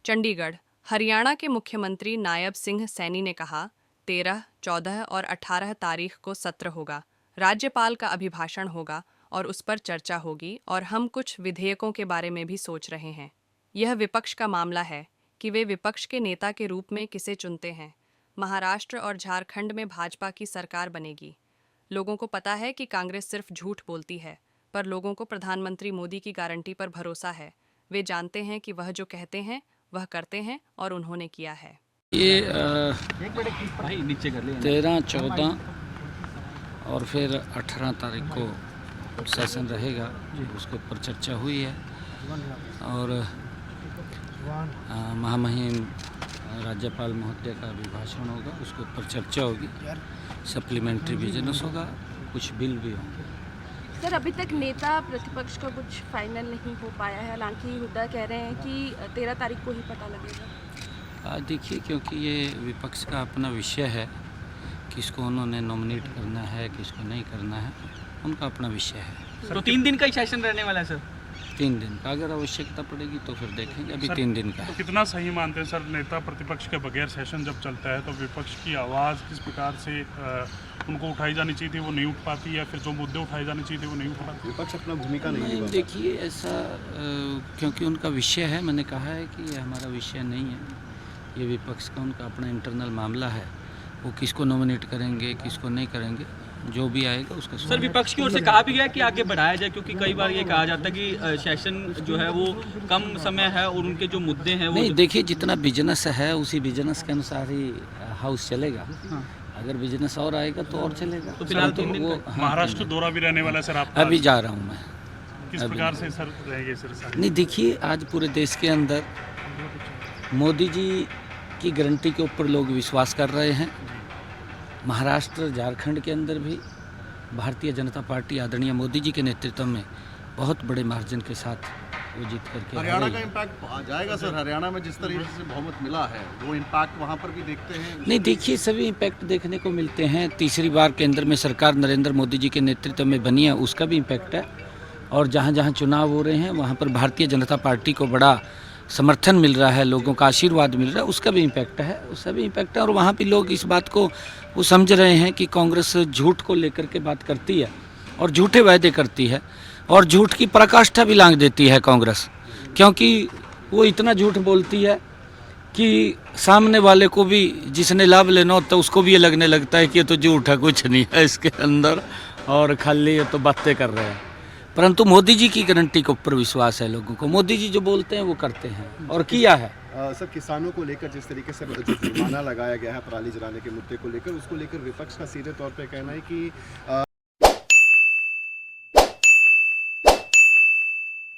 चंडीगढ़। हरियाणा के मुख्यमंत्री नायब सिंह सैनी ने कहा, 13, 14 और 18 तारीख को सत्र होगा, राज्यपाल का अभिभाषण होगा और उस पर चर्चा होगी और हम कुछ विधेयकों के बारे में भी सोच रहे हैं। यह विपक्ष का मामला है कि वे विपक्ष के नेता के रूप में किसे चुनते हैं। महाराष्ट्र और झारखंड में भाजपा की सरकार बनेगी। लोगों को पता है कि कांग्रेस सिर्फ झूठ बोलती है, पर लोगों को प्रधानमंत्री मोदी की गारंटी पर भरोसा है। वे जानते हैं कि वह जो कहते हैं वह करते हैं और उन्होंने किया है। ये 13, 14 और फिर 18 तारीख को सेशन रहेगा, उसके ऊपर चर्चा हुई है और महामहिम राज्यपाल महोदय का अभिभाषण होगा, उसके ऊपर चर्चा होगी, सप्लीमेंट्री बिजनेस होगा, कुछ बिल भी होंगे। सर, अभी तक नेता प्रतिपक्ष का कुछ फाइनल नहीं हो पाया है, हालांकि हुड्डा कह रहे हैं कि 13 तारीख को ही पता लगेगा। देखिए, क्योंकि ये विपक्ष का अपना विषय है, किसको उन्होंने नॉमिनेट करना है, किसको नहीं करना है, उनका अपना विषय है। तो 3 दिन का ही सेशन रहने वाला है सर? 3 दिन का, अगर आवश्यकता पड़ेगी तो फिर देखेंगे। अभी 3 दिन का। तो कितना सही मानते हैं सर, नेता प्रतिपक्ष के बगैर सेशन जब चलता है तो विपक्ष की आवाज़ किस प्रकार से उनको उठाई जानी चाहिए थी, वो नहीं उठ पाती, या फिर जो मुद्दे उठाए जाने चाहिए थे वो नहीं उठ पाते? विपक्ष अपना भूमिका नहीं निभा। देखिए, ऐसा क्योंकि उनका विषय है, मैंने कहा है कि ये हमारा विषय नहीं है, ये विपक्ष का उनका अपना इंटरनल मामला है। वो किसको नॉमिनेट करेंगे, किसको नहीं करेंगे, जो भी आएगा उसका। सर, विपक्ष की ओर से कहा भी गया कि आगे बढ़ाया जाए, क्योंकि कई बार ये कहा जाता है कि सेशन जो है वो कम समय है और उनके जो मुद्दे हैं वो नहीं। देखिए, जितना बिजनेस है उसी बिजनेस के अनुसार ही हाउस चलेगा। हाँ। अगर बिजनेस और आएगा तो और चलेगा। तो फिलहाल 3 दिन वो महाराष्ट्र दौरा भी रहने वाला है सर आपका? अभी जा रहा हूँ मैं। किस प्रकार से सर रहेंगे सर? नहीं, देखिए, आज पूरे देश के अंदर मोदी जी की गारंटी के ऊपर लोग विश्वास कर रहे हैं। महाराष्ट्र, झारखंड के अंदर भी भारतीय जनता पार्टी आदरणीय मोदी जी के नेतृत्व में बहुत बड़े मार्जिन के साथ वो जीत करके हरियाणा का इम्पैक्ट आ जाएगा सर? हरियाणा में जिस तरीके से बहुमत मिला है वो इम्पैक्ट वहाँ पर भी देखते हैं? नहीं, देखिए, सभी इम्पैक्ट देखने को मिलते हैं। तीसरी बार केंद्र में सरकार नरेंद्र मोदी जी के नेतृत्व में बनी है, उसका भी इम्पैक्ट है। और जहाँ जहाँ चुनाव हो रहे हैं वहाँ पर भारतीय जनता पार्टी को बड़ा समर्थन मिल रहा है, लोगों का आशीर्वाद मिल रहा है, उसका भी इम्पैक्ट है, उसका भी इम्पैक्ट है। और वहाँ भी लोग इस बात को वो समझ रहे हैं कि कांग्रेस झूठ को लेकर के बात करती है और झूठे वायदे करती है और झूठ की पराकाष्ठा भी लांघ देती है कांग्रेस, क्योंकि वो इतना झूठ बोलती है कि सामने वाले को भी, जिसने लाभ लेना होता है, उसको भी ये लगने लगता है कि ये तो झूठ है, कुछ नहीं है इसके अंदर और खाली ये तो बातें कर रहे हैं। परंतु मोदी जी की गारंटी के ऊपर विश्वास है लोगों को। मोदी जी जो बोलते हैं वो करते हैं और किया है। सर, किसानों को लेकर जिस तरीके से जो जुर्माना लगाया गया है पराली जलाने के मुद्दे को लेकर, उसको लेकर विपक्ष का सीधे तौर पे कहना है कि